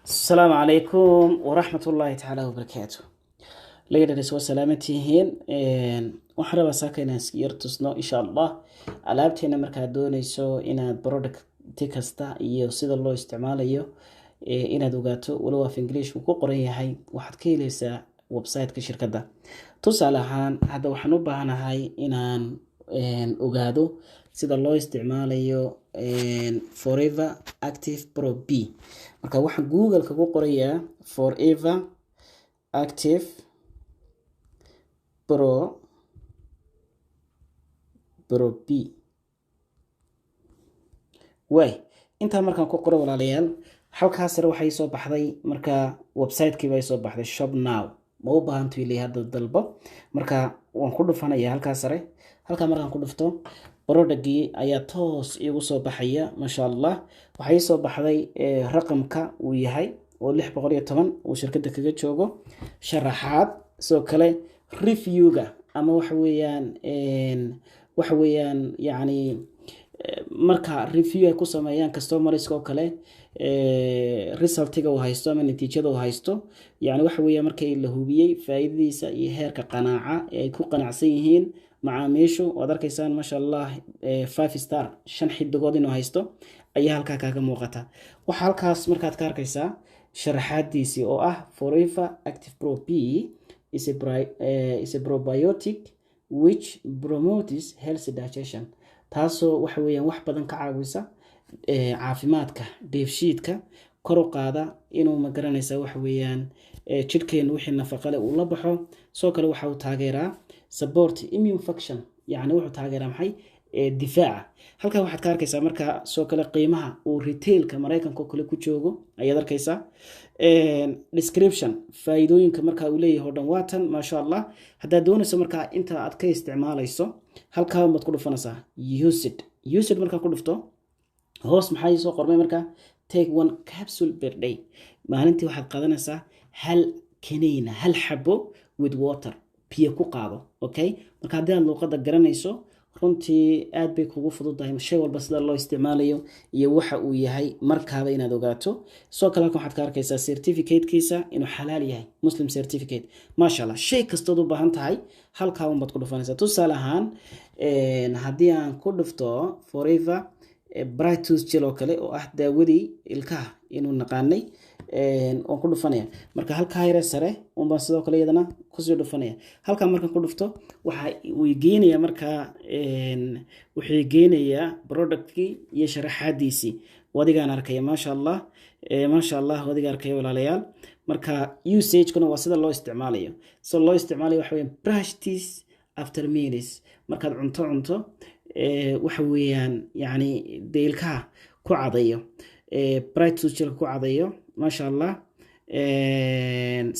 السلام عليكم ورحمة الله تعالى وبركاته. ليلة وسلامتهين waxaan rabaa saaka inaan yar tusno insha Allah alaabteena markaad doonayso inaad product kasta iyo sida loo isticmaalayo inaad ogaato walow af English uu ku qoran yahay waxaad ka helaysaa website-ka shirkadda. Tusaale ahaan hadda waxaan u baahanahay inaan ogaado sida loo isticmaalayo Forever Active Pro B. marka waxaan Google-ka ku qorayaa Forever Active Pro B. way inta markaan ku qoro walaalayaal halkaas sare waxay soo baxday marka website-kii bay soo baxday shop now ma u baahanto ilaa hadda dalbo marka waan ku dhufanayaa halkaas sare halka markaan ku dhufto product-gii ayaa toos igu soo baxaya masha Allah waxay soo baxday raqamka uu yahay oo 610 uu shirkadda kaga joogo sharaxaad soo kale review-ga ama waxa weeyaan yani marka review ay ku sameeyaan customers oo kale result-ga uu haysto ama natiijada uu haysto yani waxa weeyaan markay la hubiyay faa'iidadiisa iyo heerka qanaaca ay ku qanacsan yihiin macaamiishu waad arkaysaan masha Allah 5 star 5 xidigood inuu haysto ayaa halka kaaga muuqata waxa halkaas markaad ka arkaysaa sharaxaadiisi oo ah Forever Active Pro B is a probiotic which promotes healthy digestion taasoo waxa weeyaan wax badan ka caawisa caafimaadka dheefshiidka kor u qaada inuu ma garanaysa waxa weeyaan jidhkeenu wixii nafaqo leh uu la baxo soo kale waxa uu taageeraa support immune function yani wuxuu taageeraa maxay difaaca halka waxaad ka arkaysaa marka soo kale qiimaha uu retailka Mareykanka kale ku joogo ayaad arkaysaa description faa'iidooyinka marka uu leeyahay dhan waatan ma sha Allah hadaa doonayso marka inta aad ka isticmaalayso halka ma ku dhufanaysaa use it marka ku dhufto hoos maxay soo qormay marka take one capsule per day maalintii waxaad qaadanaysaa hal kaniina hal xabo with water biyo ku qaado okay marka hadii aad luqadda garanayso runtii aad bay kugu fududahay shay walba sida loo isticmaalayo iyo waxa uu yahay markaaba inaad ogaato soo kale waxaad ka arkaysaa certificate-kiisa inuu xalaal yahay muslim certificate masha Allah shay kasta oo u baahan tahay halka un baad ku dhufanaysaa tusaale ahaan hadii aan ku dhufto Forever Bright Tooth Gel oo kale oo ah daawadii ilkaha inuu naqaanay oo ku dhufanaya marka halka yare sare un baan sidoo kale iyadana ku soo dhufanaya halka markaan ku dhufto waxa uu geenayaa marka wuxuu geenayaa product-kii iyo sharaxaadiisi wadigaan arkay masha Allah wadigaan arkay walaalayaal marka usage-kuna waa sida loo isticmaalayo loo isticmaalayo waxa weeyaan brush teeth after meals markaad cunto waxa weeyaan yani deelka ku cadayo Bright Tooth Gel ku cadayo masha Allah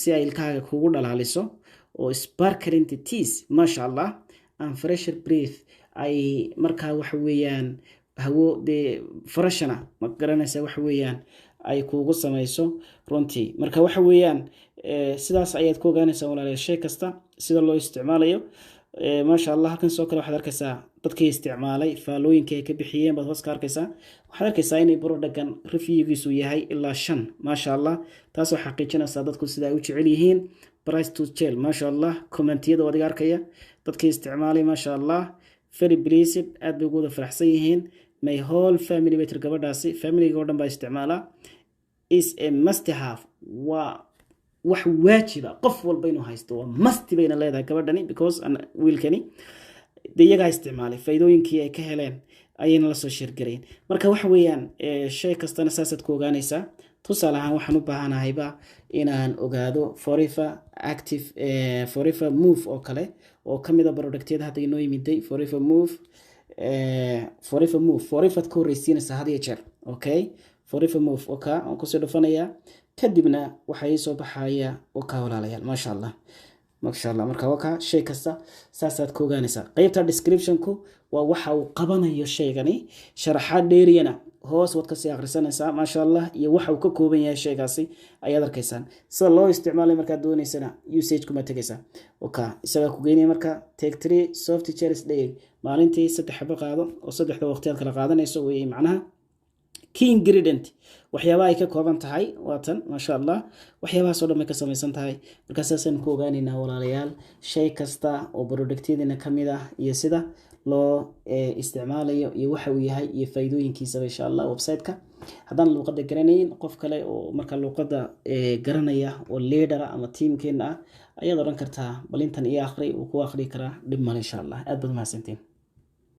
si ay ilkaaga kugu dhalaaliso oo sparkling teeth masha Allah and fresher breath ay marka waxa weeyaan hawo de freshana ma garanaysa waxa weeyaan ay kugu sameeyso runtii marka waxa weeyaan sidaas ayaad ku ogaanaysaa walaalayaal shay kasta sida loo isticmaalayo masha Allah halkan soo kale waxaad arkaysaa dadkii isticmaalay faalooyinka ay ka bixiyeen baad hoos ka arkaysaa waxaad arkaysaa inay product-gan review-giisu yahay ilaa 5 masha Allah taas oo xaqiijinaysa dadku sida ay u jecel yihiin Bright Tooth Gel masha Allah comment-yada wadiga arkaya dadkii isticmaalay masha Allah very pleased aad bay ugu faraxsan yihiin my whole family better gabadhaasi family-ga oo dhan baa isticmaala is a must have wax waajiba qof walba inuu haysto waa must bayna leedahay gabadhani because wiilkani iyaga isticmaalay faa'iidooyinkii ay ka heleen ayayna la soo shirgareen marka waxa weeyaan shay kastana saasad ku ogaanaysaa tusaale ahaan waxaan u baahanahayba inaan ogaado Forever Move oo kale oo kamid ah product-yada hadda inoo yimiday Forever Move ka horeysiinaysa had iyo jeer okay Forever Move okay aan ku soo dhufanayaa kadibna waxay soo baxaya oo ka walaalayaal masha Allah marka waka shay kasta saasaad ku ogaanaysaa qaybta description-ku waa waxa uu qabanayo shaygani sharaxaad dheeriyana hoos wad ka sii akhrisanaysaa masha Allah iyo waxa uu ka kooban yahay shaygaasi ayaad arkaysaan sida loo isticmaalay marka doonaysana usage kuma tagaysaa okay isaga ku geynaya marka take 3 soft gels day maalintii 3 xabo qaado oo 3 waqtiyaad kala qaadanayso way macnaha key ingredient waxyaabaha ay ka kooban tahay waatan maasha allah waxyaabahaas oo dhan bay ka samaysan tahay marka saasaan ku ogaanaynaa walaalayaal shay kasta oo productyadina ka mid ah iyo sida loo isticmaalayo iyo waxa uu yahay iyo faa'iidooyinkiisa insha allah website-ka haddaan luuqadda garanayn qof kale oo marka luuqadda garanaya oo leader ama teamkeena ah ayaad oran kartaa bal intan iyo akhri uu ku akhri karaa dhib male insha allah aad baad mahadsantiin